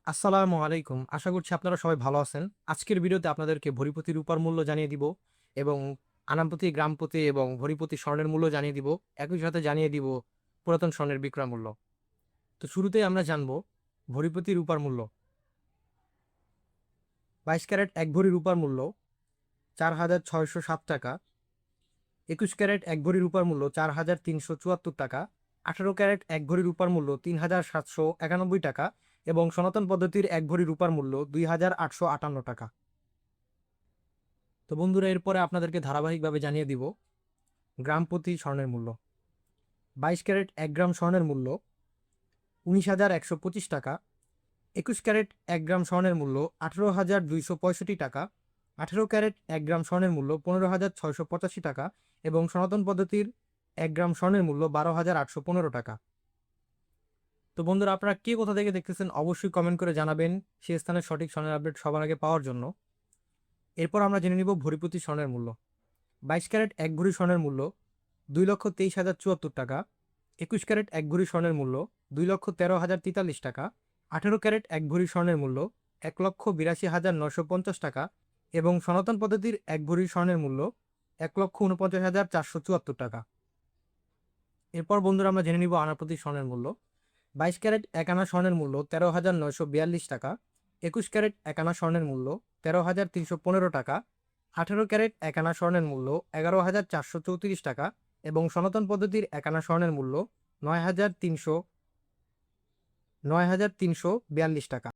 আসসালামু আলাইকুম। আশা করছি আপনারা সবাই ভালো আছেন। আজকের ভিডিওতে আপনাদেরকে ভরি প্রতি রূপার মূল্য জানিয়ে দিব এবং আনাম প্রতি, গ্রাম প্রতি এবং ভরি প্রতি স্বর্ণের মূল্য জানিয়ে দিব। একই সাথে জানিয়ে দিব পুরাতন স্বর্ণের বিক্রয় মূল্য। তো শুরুতেই আমরা জানব ভরি প্রতি রূপার মূল্য। 22 ক্যারেট 1 ভরি রূপার মূল্য 4,607 টাকা। 21 ক্যারেট 1 ভরি রূপার মূল্য 4,374 টাকা। 18 ক্যারেট 1 ভরি রূপার মূল্য 3,791 টাকা এবং সনাতন পদ্ধতির 1 ভরি রূপার মূল্য 2,858 টাকা। তো বন্ধুরা, এরপরে আপনাদেরকে ধারাবাহিকভাবে জানিয়ে দিব গ্রাম প্রতি স্বর্ণের মূল্য। 22 ক্যারেট 1 গ্রাম স্বর্ণের মূল্য 19,125 টাকা। 21 ক্যারেট 1 গ্রাম স্বর্ণের মূল্য 18,265 টাকা। 18 ক্যারেট 1 গ্রাম স্বর্ণের মূল্য 15,685 টাকা এবং সনাতন পদ্ধতির 1 গ্রাম স্বর্ণের মূল্য 12,815 টাকা। তো বন্ধুরা, আপনারা কে কোথা থেকে দেখতেছেন অবশ্যই কমেন্ট করে জানাবেন সেই স্থানের সঠিক স্বর্ণের আপডেট সবার আগে পাওয়ার জন্য। এরপর আমরা জেনে নিব ভরি প্রতি স্বর্ণের মূল্য। 22 ক্যারেট 1 ভরি স্বর্ণের মূল্য 2,23,074 টাকা। 21 ক্যারেট 1 ভরি স্বর্ণের মূল্য 2,13,043 টাকা। 18 ক্যারেট 1 ভরি স্বর্ণের মূল্য 1,82,950 টাকা এবং সনাতন পদ্ধতির 1 ভরি স্বর্ণের মূল্য 1,49,474 টাকা। এরপর বন্ধুরা, আমরা জেনে নিব আনা প্রতি স্বর্ণের মূল্য। 22 ক্যারেট 1 আনা স্বর্ণের মূল্য 13,942 টাকা। 21 ক্যারেট 1 আনা স্বর্ণের মূল্য 13,315 টাকা। 18 ক্যারেট 1 আনা স্বর্ণের মূল্য 11,434 টাকা এবং সনাতন পদ্ধতির 1 আনা স্বর্ণের মূল্য 9,342 টাকা।